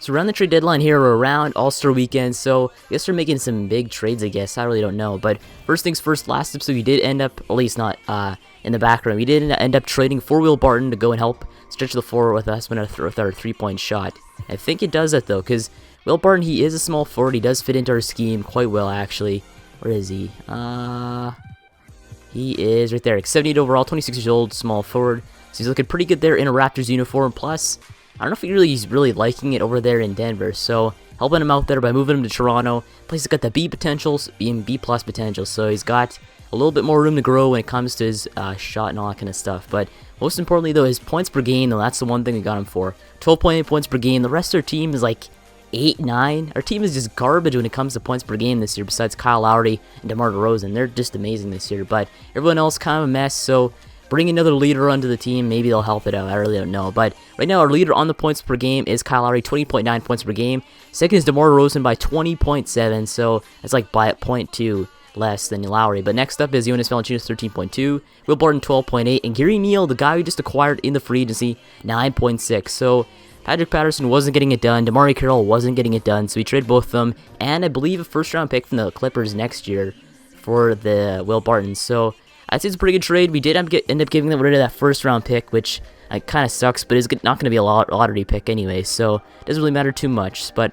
So around the trade deadline here, we're around All-Star Weekend, so I guess we're making some big trades, I guess. I really don't know. But first things first, last episode we did end up, at least not in the background, we did end up trading 4-Wheel Barton to go and help stretch the floor with us with our 3-point shot. I think it does that though, because Will Barton, he is a small forward. He does fit into our scheme quite well, actually. Where is he? He is right there. 78 overall, 26 years old, small forward. So he's looking pretty good there in a Raptors uniform. Plus, I don't know if he's really liking it over there in Denver. So helping him out there by moving him to Toronto. Plus, he's got the B potentials, B plus potential. So he's got a little bit more room to grow when it comes to his shot and all that kind of stuff. But most importantly, though, his points per game, though, that's the one thing we got him for. 12.8 points per game. The rest of our team is like 8, 9. Our team is just garbage when it comes to points per game this year, besides Kyle Lowry and DeMar DeRozan. They're just amazing this year, but everyone else kind of a mess, so bring another leader onto the team. Maybe they'll help it out. I really don't know, but right now our leader on the points per game is Kyle Lowry, 20.9 points per game. Second is DeMar DeRozan by 20.7, so that's like by 0.2 less than Lowry. But next up is Jonas Valanciunas, 13.2, Will Barton, 12.8, and Gary Neal, the guy we just acquired in the free agency, 9.6. So Patrick Patterson wasn't getting it done. DeMarre Carroll wasn't getting it done, so we traded both of them, and I believe a first-round pick from the Clippers next year for the Will Barton. So I'd say it's a pretty good trade. We did end up giving them rid of that first-round pick, which kind of sucks, but it's not going to be a lottery pick anyway, so it doesn't really matter too much. But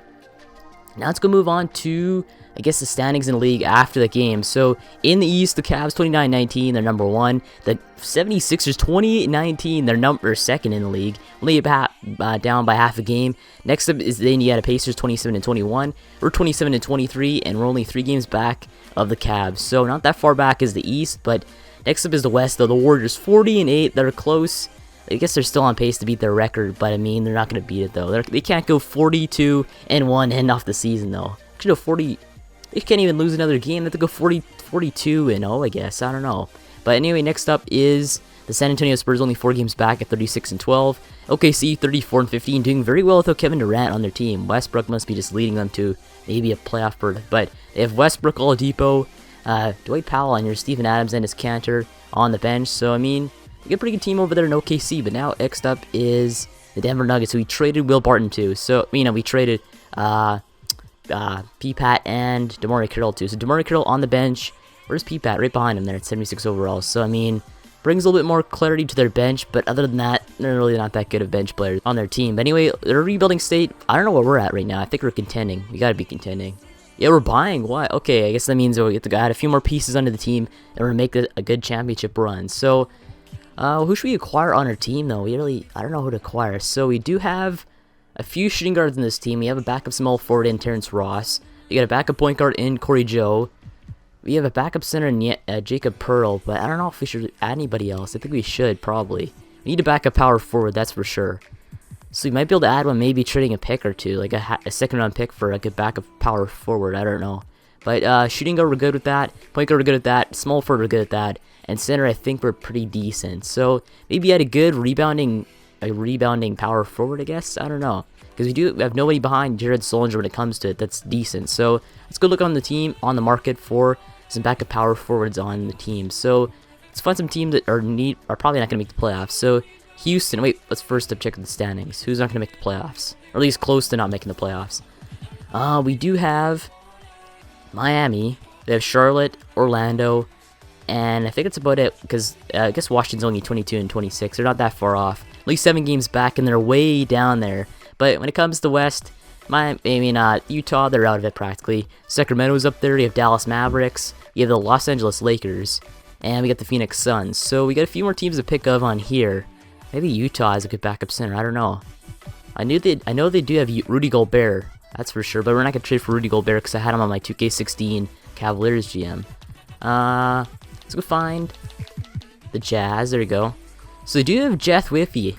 now let's go move on to, I guess, the standings in the league after the game. So in the East, the Cavs 29-19, they're number 1. The 76ers 28-19, they're second in the league, only down by half a game. Next up is the Indiana Pacers 27-21. We're 27-23, and we're only 3 games back of the Cavs. So not that far back is the East, but next up is the West, though. The Warriors 40-8, they're close. I guess they're still on pace to beat their record, but I mean, they're not going to beat it though. They can't go 42-1 end off the season though. They can't even lose another game. They have to go 42-0, I guess. I don't know. But anyway, next up is the San Antonio Spurs, only 4 games back at 36-12. OKC 34-15, doing very well without Kevin Durant on their team. Westbrook must be just leading them to maybe a playoff berth. But they have Westbrook, Oladipo, Dwight Powell on your Steven Adams and his Cantor on the bench. So I mean, we got a pretty good team over there in OKC. But now next up is the Denver Nuggets, who we traded Will Barton to. So we traded P-Pat and DeMarre Carroll too. So DeMarre Carroll on the bench. Where's P-Pat? Right behind him there at 76 overall. So I mean, brings a little bit more clarity to their bench, but other than that, they're really not that good of bench players on their team. But anyway, they're rebuilding state. I don't know where we're at right now. I think we're contending. We gotta be contending. Yeah, we're buying. What? Okay, I guess that means we have to add a few more pieces under the team and we're gonna make a good championship run. So, who should we acquire on our team though? I don't know who to acquire. So we do have a few shooting guards in this team. We have a backup small forward in Terrence Ross. We got a backup point guard in Corey Joe. We have a backup center in Jacob Pearl, but I don't know if we should add anybody else. I think we should, probably. We need a backup power forward, that's for sure. So we might be able to add one, maybe trading a pick or two, like a second-round pick for like a backup power forward, I don't know. But shooting guard, we're good with that. Point guard, we're good at that. Small forward, we're good at that. And center, I think we're pretty decent. So maybe add a good rebounding power forward, I guess? I don't know. Because we do have nobody behind Jared Solinger when it comes to it that's decent. So let's go look on the team, on the market for some backup power forwards on the team. So let's find some teams that are probably not going to make the playoffs. So Houston, wait, let's first check the standings. Who's not going to make the playoffs? Or at least close to not making the playoffs. We do have Miami. We have Charlotte, Orlando, and I think that's about it. Because I guess Washington's only 22-26. They're not that far off. At least 7 games back, and they're way down there. But when it comes to West, Utah, they're out of it practically. Sacramento's up there. You have Dallas Mavericks. You have the Los Angeles Lakers. And we got the Phoenix Suns. So we got a few more teams to pick of on here. Maybe Utah has a good backup center. I don't know. I know they do have Rudy Gobert. That's for sure. But we're not going to trade for Rudy Gobert because I had him on my 2K16 Cavaliers GM. Let's go find the Jazz. There we go. So they do have Jeff Whiffy.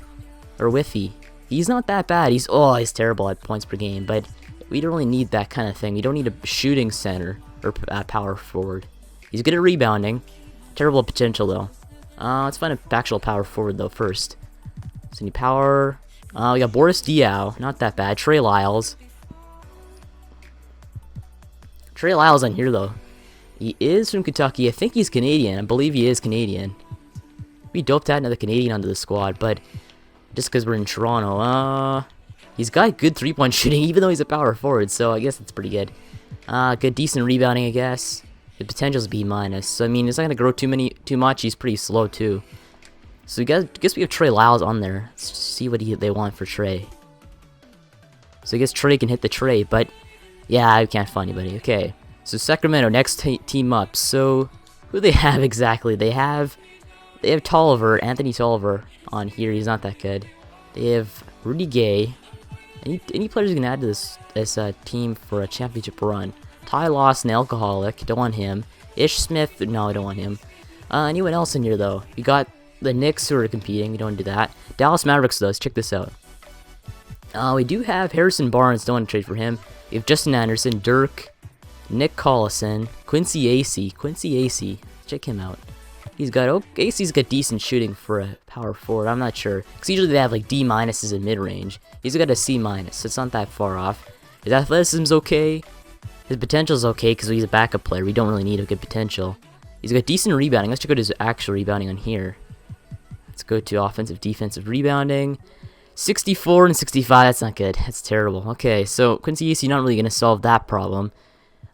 He's not that bad. He's terrible at points per game, but we don't really need that kind of thing. We don't need a shooting center or power forward. He's good at rebounding. Terrible potential though. Let's find an actual power forward though first. So any power. We got Boris Diaw. Not that bad. Trey Lyles. On here though. He is from Kentucky. I think he's Canadian. I believe he is Canadian. We dope to add another Canadian onto the squad, but just because we're in Toronto. He's got good 3-point shooting, even though he's a power forward, so I guess that's pretty good. Good, decent rebounding, I guess. The potential's B-. So, I mean, it's not going to grow too much. He's pretty slow, too. So, I guess we have Trey Lyles on there. Let's see what they want for Trey. So, I guess Trey can hit the Trey, but yeah, I can't find anybody. Okay. So, Sacramento, next team up. So, who do they have exactly? They have Tolliver, Anthony Tolliver on here. He's not that good. They have Rudy Gay. Any players you can add to this team for a championship run? Ty Lawson, alcoholic. Don't want him. Ish Smith. No, I don't want him. Anyone else in here though? You got the Knicks who are competing. We don't want to do that. Dallas Mavericks though. Let's check this out. We do have Harrison Barnes. Don't want to trade for him. We have Justin Anderson, Dirk, Nick Collison, Quincy Acey. Check him out. He's got Acey's got decent shooting for a power forward. I'm not sure because usually they have like D- in mid range. He's got a C-, so it's not that far off. His athleticism's okay. His potential's okay because he's a backup player. We don't really need a good potential. He's got decent rebounding. Let's check out his actual rebounding on here. Let's go to offensive, defensive rebounding. 64 and 65. That's not good. That's terrible. Okay, so Quincy Acey not really gonna solve that problem.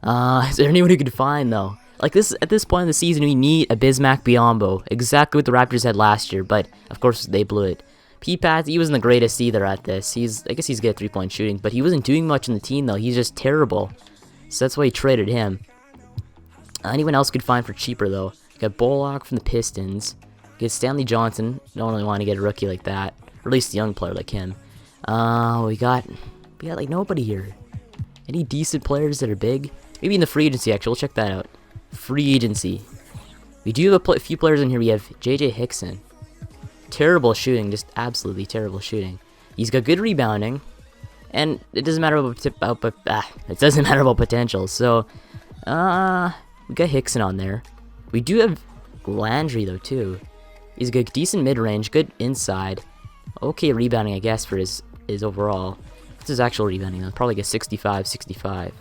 Is there anyone who could find though? Like this at this point in the season, we need a Bismack Biyombo, exactly what the Raptors had last year, but of course they blew it. P-Pat, he wasn't the greatest either at this. I guess he's good at 3-point shooting, but he wasn't doing much in the team though. He's just terrible, so that's why he traded him. Anyone else could find for cheaper though? Got Bullock from the Pistons. Get Stanley Johnson. Don't really want to get a rookie like that, or at least a young player like him. We got like nobody here. Any decent players that are big? Maybe in the free agency actually. We'll check that out. Free agency. We do have a few players in here. We have JJ Hickson. Terrible shooting, just absolutely terrible shooting. He's got good rebounding, and it doesn't matter about potential. So, we got Hickson on there. We do have Landry though too. He's got decent mid range, good inside, okay rebounding I guess for his overall. What's his actual rebounding though? Probably like a 65.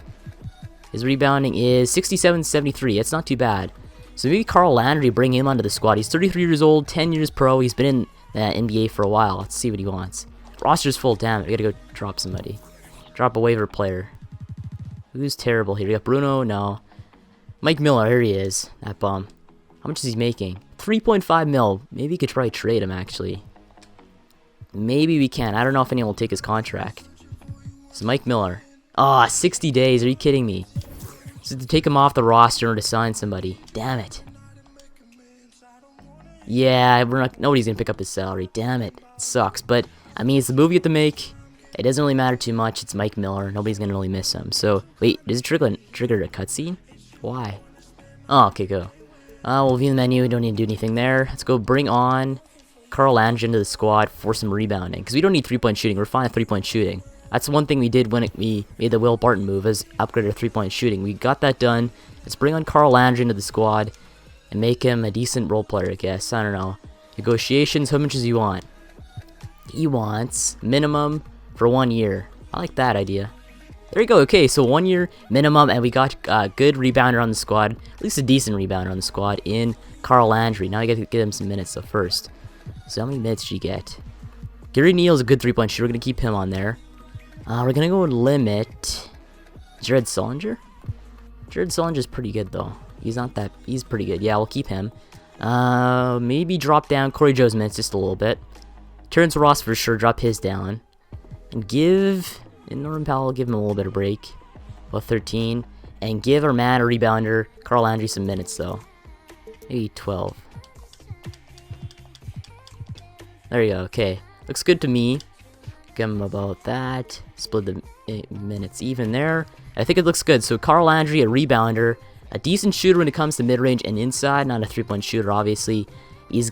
His rebounding is 67-73. It's not too bad. So maybe Carl Landry, bring him onto the squad. He's 33 years old, 10 years pro. He's been in the NBA for a while. Let's see what he wants. Roster's full. Damn it. We gotta go drop somebody. Drop a waiver player. Who's terrible here? We got Bruno. No. Mike Miller. Here he is. That bum. How much is he making? 3.5 mil. Maybe we could try trade him actually. Maybe we can. I don't know if anyone will take his contract. So Mike Miller. Ah, 60 days. Are you kidding me? So to take him off the roster or to sign somebody. Damn it. Yeah, nobody's gonna pick up his salary. Damn it. It sucks. But I mean, it's the move you have to make. It doesn't really matter too much. It's Mike Miller. Nobody's gonna really miss him. So wait, does it trigger a cutscene? Why? Oh, okay, go. We'll view the menu. We don't need to do anything there. Let's go bring on Carl Landry into the squad for some rebounding because we don't need 3-point shooting. We're fine at 3-point shooting. That's one thing we did when we made the Will Barton move, is upgrade our 3-point shooting. We got that done. Let's bring on Carl Landry into the squad and make him a decent role player, I guess. I don't know. Negotiations, how much does he want? He wants minimum for 1 year. I like that idea. There you go. Okay, so 1 year minimum, and we got a good rebounder on the squad. At least a decent rebounder on the squad in Carl Landry. Now I got to get him some minutes, though, first. So how many minutes did you get? Gary Neal's a good 3-point shooter. We're going to keep him on there. We're gonna go limit Jared Sullinger. Jared Sullinger's pretty good though. He's pretty good. Yeah, we'll keep him. Maybe drop down Corey Joe's minutes just a little bit. Terrence Ross for sure, drop his down. And Norman Powell, give him a little bit of break. About 13. And give our man a rebounder, Carl Landry, some minutes though. Maybe 12. There you go, okay. Looks good to me. Give him about that. Split the minutes even there. I think it looks good. So Carl Landry, a rebounder, a decent shooter when it comes to mid-range and inside. Not a 3-point shooter, obviously. His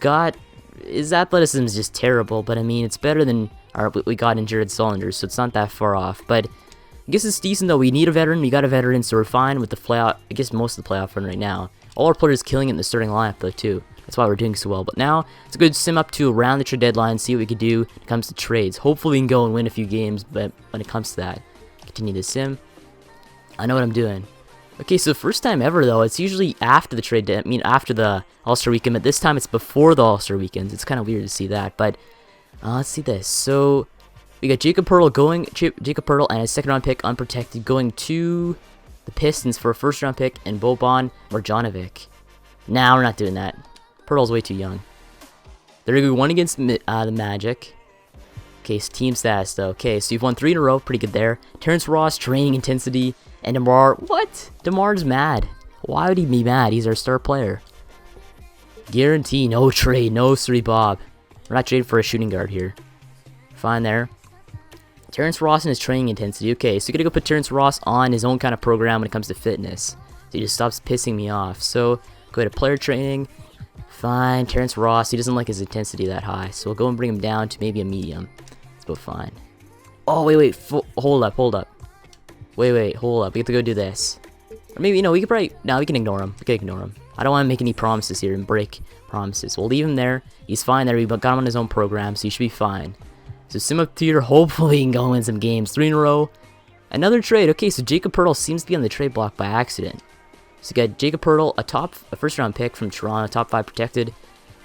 athleticism is just terrible, but I mean, it's better than what we got in Jared Sullinger, so it's not that far off. But I guess it's decent though. We need a veteran. We got a veteran, so we're fine with the playoff. I guess most of the playoff run right now. All our players killing it in the starting lineup though too. That's why we're doing so well. But now, it's a good sim up to around the trade deadline, see what we can do when it comes to trades. Hopefully we can go and win a few games, but when it comes to that, continue to sim. I know what I'm doing. Okay, so first time ever though, it's usually after the after the All-Star Weekend, but this time it's before the All-Star Weekends. It's kind of weird to see that, but let's see this. So, We got Jacob Pertl going, Jacob Pertl and a second-round pick unprotected going to the Pistons for a first-round pick and Boban Marjanovic. Nah, we're not doing that. Pertl's way too young. They're going to go one against the Magic. Okay, so team status though. Okay, so you've won 3 in a row. Pretty good there. Terrence Ross, training intensity. And DeMar. What? DeMar's mad. Why would he be mad? He's our star player. Guarantee no trade. No Sri Bob. We're not trading for a shooting guard here. Fine there. Terrence Ross and his training intensity. Okay, so you're going to go put Terrence Ross on his own kind of program when it comes to fitness. So he just stops pissing me off. So go to player training. Fine. Terrence Ross. He doesn't like his intensity that high. So we'll go and bring him down to maybe a medium. But fine. Oh, wait. Hold up. Wait, hold up. We have to go do this. Or maybe, we could probably... No, we can ignore him. I don't want to make any promises here and break promises. We'll leave him there. He's fine there. We got him on his own program, so he should be fine. So sim up tier. Hopefully he can go win some games. 3 in a row. Another trade. Okay, so Jacob Pertl seems to be on the trade block by accident. So you got Jacob Pertl, a first-round pick from Toronto, top 5 protected,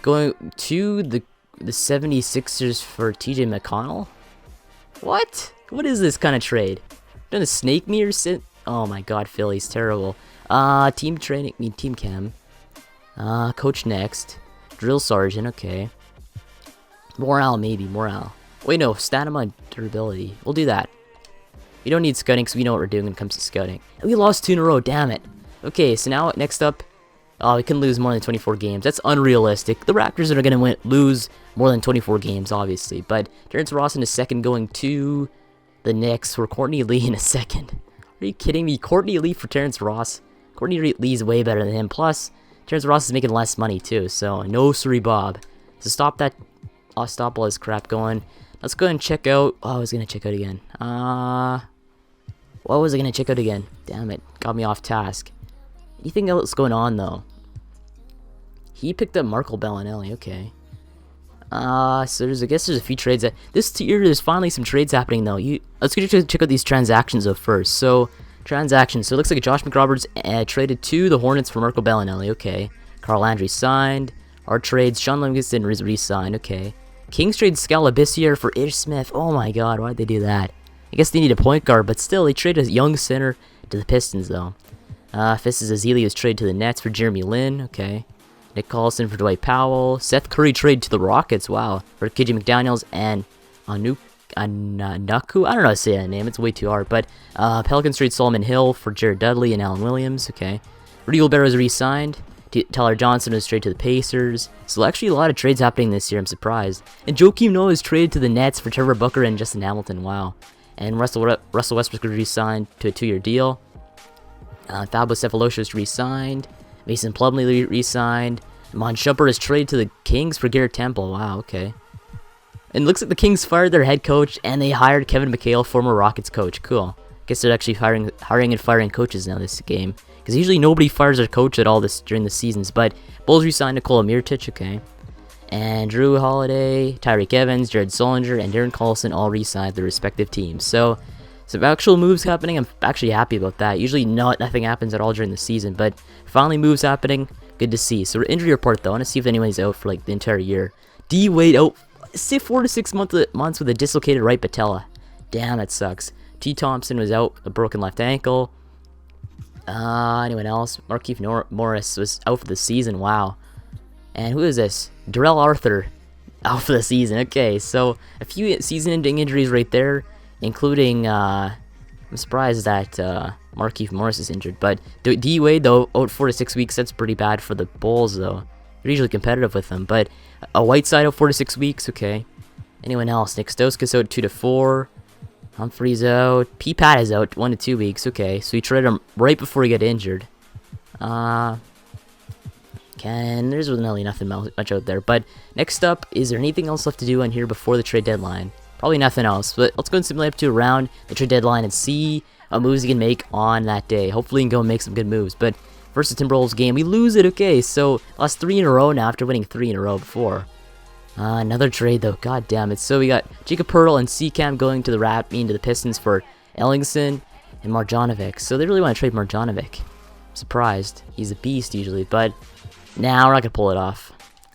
going to the 76ers for TJ McConnell? What? What is this kind of trade? Gonna snake me or sit? Oh my god, Philly's terrible. Team training, team cam. Coach next. Drill sergeant, okay. Morale, maybe, morale. Wait, no, stamina durability. We'll do that. We don't need scouting because we know what we're doing when it comes to scouting. And we lost 2 in a row, damn it. Okay, so now next up, we can lose more than 24 games. That's unrealistic. The Raptors are going to lose more than 24 games, obviously. But Terrence Ross in a second going to the Knicks for Courtney Lee in a second. Are you kidding me? Courtney Lee for Terrence Ross? Courtney Lee's way better than him. Plus, Terrence Ross is making less money too. So, no Suri Bob. So stop that. I'll stop all this crap going. Let's go ahead and check out. Oh, I was going to check out again. What was I going to check out again? Damn it. Got me off task. Anything else going on though? He picked up Marco Bellinelli, okay. So I guess there's a few trades that this tier. There's finally some trades happening though. Let's go check out these transactions though first. So transactions. So it looks like Josh McRoberts traded to the Hornets for Marco Bellinelli, okay. Carl Landry signed. Our trades. Sean Livingston re-signed, okay. Kings trade Scalabissier for Ish Smith. Oh my god, why'd they do that? I guess they need a point guard, but still, they traded a young center to the Pistons though. Fistus Ezeli was traded to the Nets for Jeremy Lin, okay. Nick Collison for Dwight Powell. Seth Curry traded to the Rockets, wow. For KJ McDaniels and Naku. I don't know how to say that name, it's way too hard. But Pelicans trade Solomon Hill for Jared Dudley and Alan Williams, okay. Rudy Gobert was re-signed. Tyler Johnson was traded to the Pacers. So actually a lot of trades happening this year, I'm surprised. And Joakim Noah was traded to the Nets for Trevor Booker and Justin Hamilton, wow. And Russell Westbrook was re-signed to a 2-year deal. Fabo Cephalosha was re-signed. Mason Plumlee re-signed. Mon Shumpert is traded to the Kings for Garrett Temple. Wow, okay. And it looks like the Kings fired their head coach and they hired Kevin McHale, former Rockets coach. Cool. Guess they're actually hiring and firing coaches now this game. Because usually nobody fires their coach at all during the seasons. But Bulls re-signed Nikola Mirotic, okay. And Drew Holiday, Tyreek Evans, Jared Solinger, and Darren Collison all re-signed their respective teams. So some actual moves happening. I'm actually happy about that. Usually nothing happens at all during the season, but finally moves happening. Good to see. So injury report though. I want to see if anyone's out for like the entire year. D Wade out 4 to 6 months with a dislocated right patella. Damn, that sucks. T Thompson was out, a broken left ankle. Anyone else? Markieff Morris was out for the season. Wow. And who is this? Darrell Arthur out for the season. Okay, so a few season-ending injuries right there, including I'm surprised that Markieff Morris is injured, but D Wade though out 4 to 6 weeks. That's pretty bad for the Bulls though. They're usually competitive with them, but a Whiteside out 4 to 6 weeks. Okay. Anyone else? Nick Stauskas out 2 to 4. Humphreys out. P-Pat is out 1 to 2 weeks. Okay, so we traded him right before he got injured. There's really nothing much out there. But next up, is there anything else left to do on here before the trade deadline? Probably nothing else. But let's go and simulate up to around the trade deadline and see what moves he can make on that day. Hopefully he can go and make some good moves. But versus Timberwolves game, we lose it. Okay, so lost 3 in a row now after winning 3 in a row before. Another trade though, god damn it. So we got Jacob Pertl and C-Cam going to the Pistons for Ellingson and Marjanovic. So they really want to trade Marjanovic. I'm surprised. He's a beast usually, but now we're not gonna pull it off.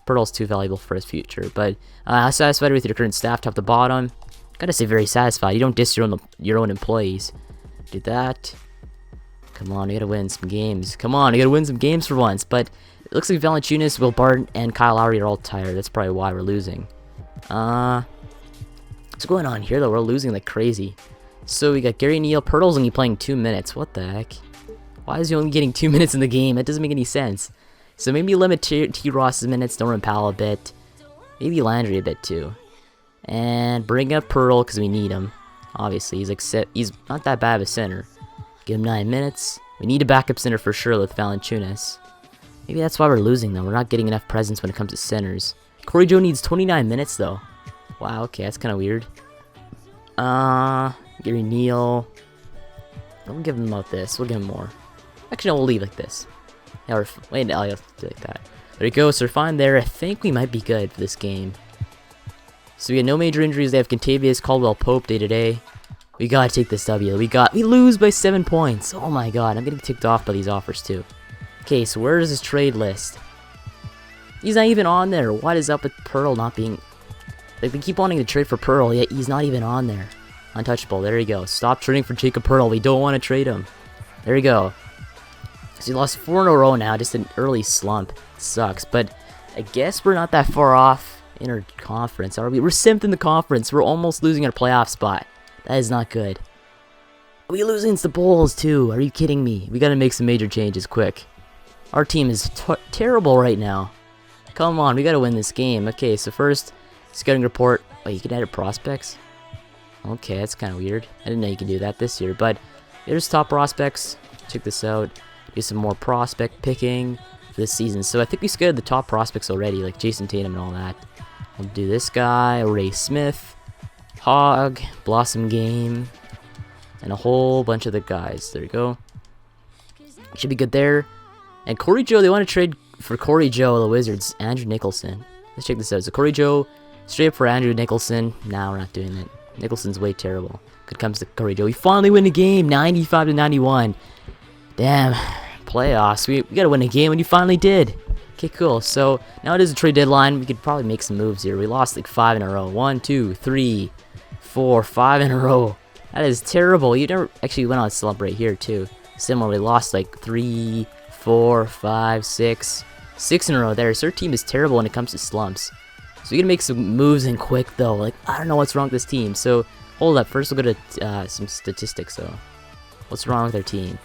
Pertl's too valuable for his future. But satisfied with your current staff top to bottom. Gotta say very satisfied. You don't diss your own employees. Do that. Come on, you gotta win some games. Come on, you gotta win some games for once. But it looks like Valanciunas, Will Barton, and Kyle Lowry are all tired. That's probably why we're losing. What's going on here though? We're losing like crazy. So we got Gary Neal. Pirtle's only playing 2 minutes. What the heck? Why is he only getting 2 minutes in the game? That doesn't make any sense. So maybe limit T. Ross's minutes, Norman Powell a bit. Maybe Landry a bit too. And bring up Pearl because we need him. Obviously, he's not that bad of a center. Give him 9 minutes. We need a backup center for sure with Valanciunas. Maybe that's why we're losing though. We're not getting enough presence when it comes to centers. Corey Joe needs 29 minutes though. Wow, okay, that's kind of weird. Gary Neal. We'll give him about this. We'll give him more. Actually, no, we'll leave like this. Yeah, wait, no, I'll do like that. There you go. So we're fine there. I think we might be good for this game. So we had no major injuries. They have Contavious, Caldwell Pope day to day. We gotta take this W. We lose by 7 points. Oh my god, I'm getting ticked off by these offers too. Okay, so where is his trade list? He's not even on there. What is up with Pearl not being... Like, they keep wanting to trade for Pearl, yet he's not even on there. Untouchable. There you go. Stop trading for Jacob Pearl. We don't want to trade him. There you go. So he lost 4 in a row now. Just an early slump. Sucks. But I guess we're not that far off in our conference, are we? We're 7th in the conference. We're almost losing our playoff spot. That is not good. We losing against the Bulls, too. Are you kidding me? We got to make some major changes quick. Our team is terrible right now. Come on. We got to win this game. Okay, so first, scouting report. Oh, you can edit prospects? Okay, that's kind of weird. I didn't know you could do that this year, but there's top prospects. Check this out. Do some more prospect picking for this season. So I think we scouted the top prospects already, like Jason Tatum and all that. We'll do this guy, Ray Smith, Hogg, Blossom Game, and a whole bunch of the guys. There you go. Should be good there. And Corey Joe, they want to trade for Corey Joe, the Wizards, Andrew Nicholson. Let's check this out. So Corey Joe, straight up for Andrew Nicholson. Nah, we're not doing it. Nicholson's way terrible. Good comes to Corey Joe. We finally win a game, 95-91. Damn, playoffs. We gotta win a game, and you finally did. Okay, cool. So now it is a trade deadline. We could probably make some moves here. We lost like 5 in a row. 1, 2, 3, 4, 5 in a row. That is terrible. You never actually went on a slump right here too. Similar, we lost like 3, 4, 5, 6 in a row there. So our team is terrible when it comes to slumps. So we gotta make some moves and quick though. Like, I don't know what's wrong with this team. So hold up. First we'll go to some statistics though. What's wrong with our team?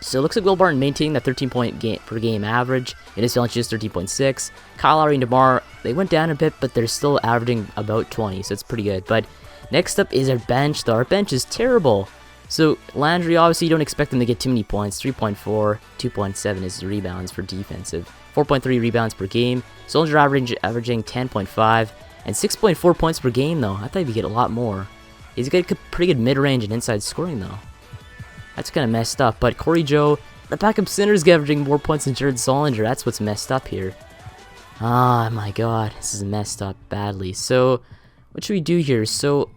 So it looks like Will Barton maintaining that 13-point per game average. It is Valanciunas 13.6. Kyle Lowry and DeMar, they went down a bit, but they're still averaging about 20, so it's pretty good. But next up is our bench though. Our bench is terrible. So Landry, obviously you don't expect them to get too many points. 3.4, 2.7 is rebounds for defensive. 4.3 rebounds per game. Soldier averaging 10.5 and 6.4 points per game though. I thought he'd get a lot more. He's got pretty good mid-range and inside scoring though. That's kind of messed up. But Corey Joe, the backup center, is averaging more points than Jared Solinger. That's what's messed up here. Ah, my God, this is messed up badly. So what should we do here? So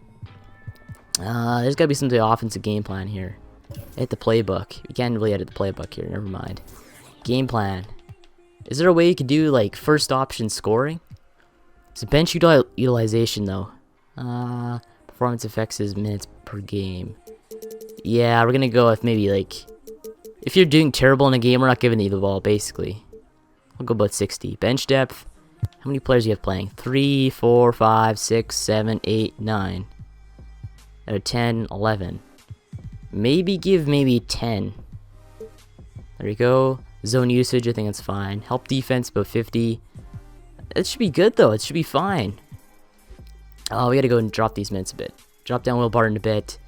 there's got to be some offensive game plan here. Edit the playbook. We can't really edit the playbook here. Never mind. Game plan. Is there a way you could do like first option scoring? So bench utilization though. Performance affects his minutes per game. Yeah, we're gonna go with maybe like, if you're doing terrible in a game, we're not giving you the ball basically. I'll go about 60. Bench depth. How many players do you have playing? 3, 4, 5, 6, 7, 8, 9. Out of 10, 11. Maybe give 10. There you go. Zone usage, I think that's fine. Help defense, about 50. It should be good, though. It should be fine. Oh, we gotta go and drop these minutes a bit. Drop down Will Barton a bit.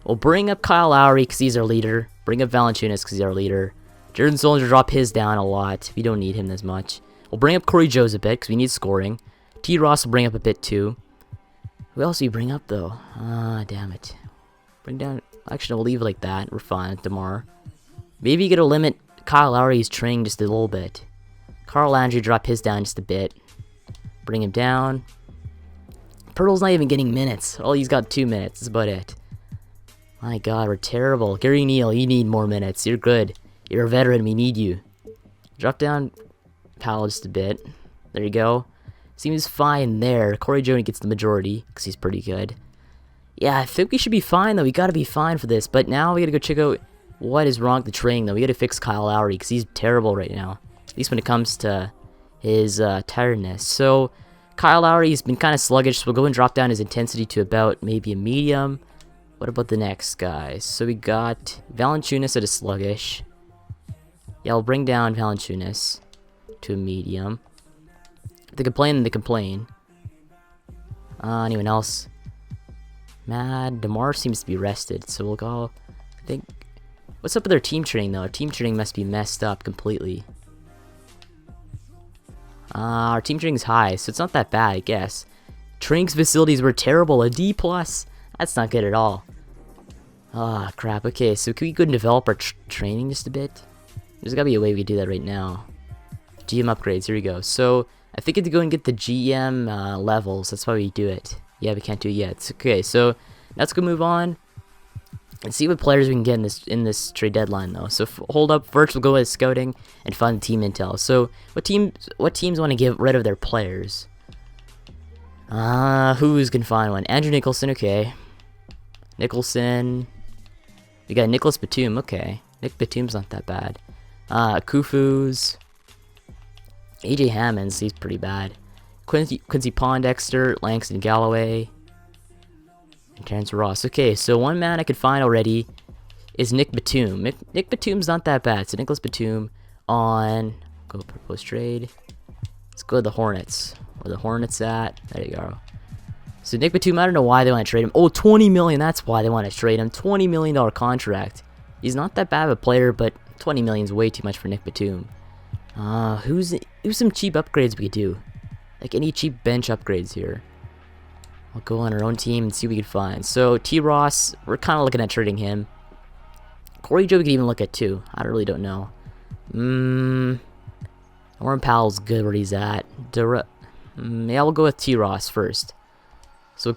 We'll bring up Kyle Lowry, because he's our leader. Bring up Valanciunas, because he's our leader. Jordan Solinger, drop his down a lot. We don't need him as much. We'll bring up Corey Joe's a bit, because we need scoring. T. Ross will bring up a bit, too. Who else do you bring up, though? Ah, damn it. Bring down... Actually, we'll leave it like that. We're fine with DeMar. Maybe you gotta limit Kyle Lowry's training just a little bit. Carl Landry, drop his down just a bit. Bring him down. Pirtle's not even getting minutes. Oh, he's got 2 minutes. That's about it. My God, we're terrible. Gary Neal, you need more minutes. You're good. You're a veteran. We need you. Drop down Powell just a bit. There you go. Seems fine there. Corey Jones gets the majority because he's pretty good. Yeah, I think we should be fine, though. We gotta be fine for this. But now we gotta go check out what is wrong with the trading, though. We gotta fix Kyle Lowry because he's terrible right now. At least when it comes to his tiredness. So, Kyle Lowry's been kind of sluggish, so we'll go and drop down his intensity to about maybe a medium. What about the next guys? So we got Valanciunas at a sluggish. Yeah, I'll bring down Valanciunas to a medium. If they complain, they complain. Anyone else? DeMar seems to be rested, so we'll go. I think. What's up with their team training though? Our team training must be messed up completely. Our team training's high, so it's not that bad, I guess. Training facilities were terrible. A D+. That's not good at all. Ah, crap. Okay, so can we go and develop our training just a bit? There's gotta be a way we can do that right now. GM upgrades. Here we go. So I think I have to go and get the GM levels. That's why we do it. Yeah, we can't do it yet. Okay, so let's go move on and see what players we can get in this trade deadline, though. So hold up. First, we'll go with scouting and find team intel. So what teams want to get rid of their players? Who's gonna find one? Andrew Nicholson. Okay. Nicholson. We got Nicholas Batum. Okay. Nick Batum's not that bad. Kufu's. AJ Hammonds. He's pretty bad. Quincy Pondexter, Langston Galloway, and Terrence Ross. Okay, so one man I could find already is Nick Batum. Nick Batum's not that bad. So Nicholas Batum on go propose trade. Let's go to the Hornets. Where the Hornets at? There you go. So Nick Batum, I don't know why they want to trade him. Oh, 20 million. That's why they want to trade him. $20 million contract. He's not that bad of a player, but 20 million is way too much for Nick Batum. Who's some cheap upgrades we could do? Like any cheap bench upgrades here. I'll go on our own team and see what we can find. So T. Ross, we're kind of looking at trading him. Corey Joe we could even look at too. I really don't know. Norman Powell's good where he's at. Yeah, we'll go with T. Ross first. So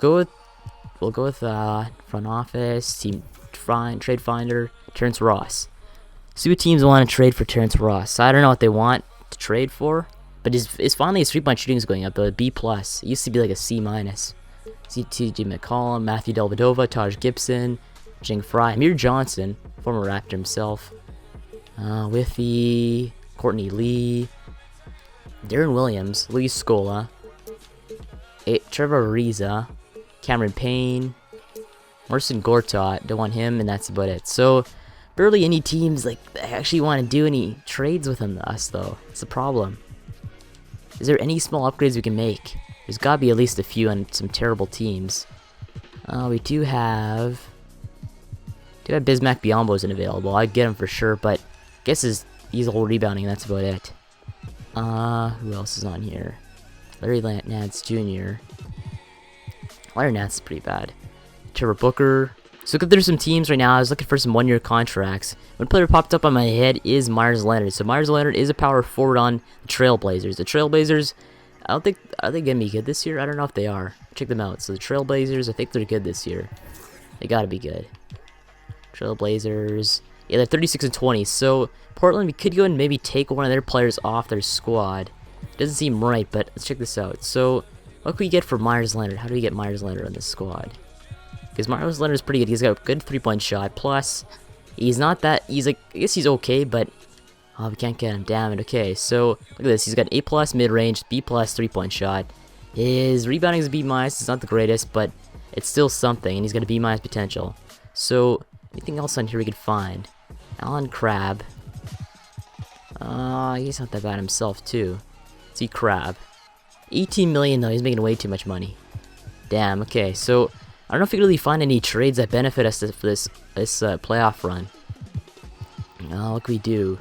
we'll go with front office, team trade finder, Terrence Ross. See what teams want to trade for Terrence Ross. I don't know what they want to trade for. But it's finally his 3-point shooting is going up, though. B+. It used to be like a C-. CTG McCollum, Matthew Dellavedova, Taj Gibson, Jing Fry, Amir Johnson, former Raptor himself, Whiffy, Courtney Lee, Darren Williams, Luis Scola, Trevor Ariza, Cameron Payne, Marcin Gortat. Don't want him, and that's about it. So barely any teams like actually want to do any trades with us, though. It's the problem. Is there any small upgrades we can make? There's gotta be at least a few on some terrible teams. We do have Bismack Biyombo isn't available. I'd get him for sure, but I guess he's all rebounding. That's about it. Who else is on here? Larry Nance Jr. Larry Nance is pretty bad. Trevor Booker. So looking through some teams right now. I was looking for some 1-year contracts. One player popped up on my head is Myers Leonard. So Myers Leonard is a power forward on the Trailblazers. The Trailblazers, I don't think, are they gonna be good this year? I don't know if they are. Check them out. So the Trailblazers, I think they're good this year. They gotta be good. Trailblazers, yeah, they're 36-20. So Portland, we could go and maybe take one of their players off their squad. Doesn't seem right, but let's check this out. So what can we get for Myers Leonard? How do we get Myers Leonard on this squad? Because Myers Leonard is pretty good. He's got a good 3-point shot. Plus, he's not that. He's like, I guess he's okay, but we can't get him. Damn it. Okay, so look at this. He's got A+ mid-range, B+ 3-point shot. His rebounding is B-. It's not the greatest, but it's still something, and he's got a B- potential. So anything else on here we could find? Alan Crabb. He's not that bad himself too. See Crabb. 18 million though. He's making way too much money. Damn. Okay, so I don't know if we can really find any trades that benefit us for this playoff run. What can we do?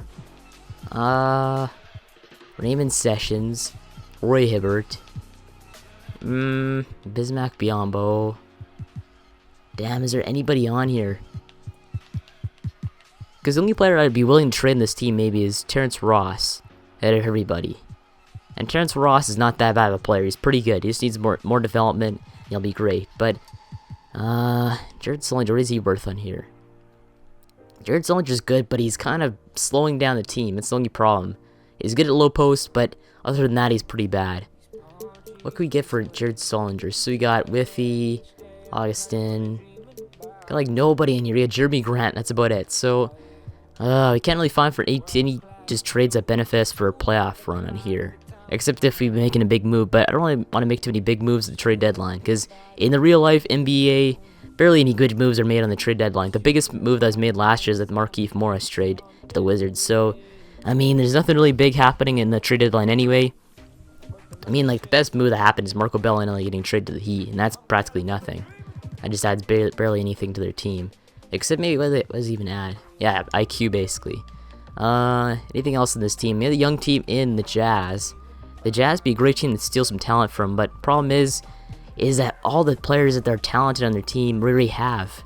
Raymond Sessions, Roy Hibbert, Bismack Biyombo. Damn, is there anybody on here? Because the only player I'd be willing to trade in this team maybe is Terrence Ross out of everybody. And Terrence Ross is not that bad of a player. He's pretty good. He just needs more development. He'll be great. But Jared Sullinger, what is he worth on here? Jared Sullinger's good, but he's kind of slowing down the team. That's the only problem. He's good at low post, but other than that, he's pretty bad. what can we get for Jared Solinger? So we got Whiffy, Augustin. Got like nobody in here. We got Jeremy Grant. That's about it. So we can't really find for any just trades that benefit us for a playoff run on here. Except if we're making a big move, but I don't really want to make too many big moves at the trade deadline, because in the real life NBA, barely any good moves are made on the trade deadline. The biggest move that was made last year is that Markieff Morris trade to the Wizards. So, I mean, there's nothing really big happening in the trade deadline anyway. I mean, like, the best move that happened is Marco Bellinelli getting traded to the Heat, and that's practically nothing. That just adds barely anything to their team. Except maybe, what does it even add? Yeah, IQ, basically. Anything else in this team? We have a young team in the Jazz. The Jazz be a great team to steal some talent from, but problem is that all the players that they're talented on their team really have.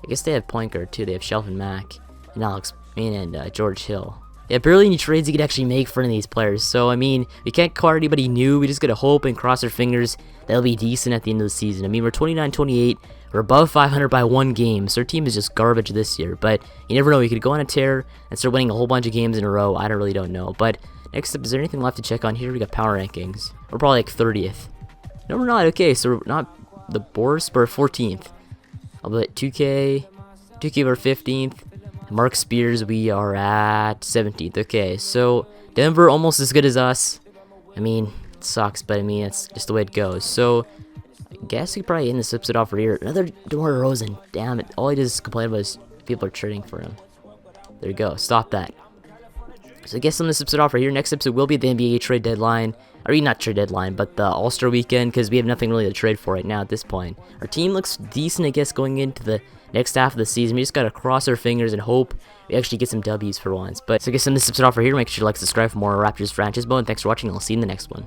I guess they have point guard too. They have Shelvin Mack and Alex and George Hill. Yeah, barely any trades you could actually make for any of these players. So I mean, we can't call anybody new. We just gotta hope and cross our fingers they'll be decent at the end of the season. I mean, we're 29-28. We're above 500 by 1 game, so our team is just garbage this year. But you never know. We could go on a tear and start winning a whole bunch of games in a row. I really don't know. But next up, is there anything left to check on here? We got power rankings. We're probably like 30th. No, we're not. Okay, so we're not the worst, but 14th. I'll bet 2K we're 15th. Mark Spears, we are at 17th. Okay, so Denver almost as good as us. I mean, it sucks, but I mean, it's just the way it goes. So I guess we probably end this episode off right here. Another DeMar DeRozan. Damn it. All he does is complain about is people are trading for him. There you go. Stop that. So I guess on this episode off right here. Next episode will be the NBA trade deadline. I mean, not trade deadline, but the All-Star weekend, because we have nothing really to trade for right now at this point. Our team looks decent, I guess, going into the next half of the season. We just gotta cross our fingers and hope we actually get some W's for once. But so I guess on this episode off right here. Make sure to like, subscribe for more Raptors franchise. And thanks for watching. I'll see you in the next one.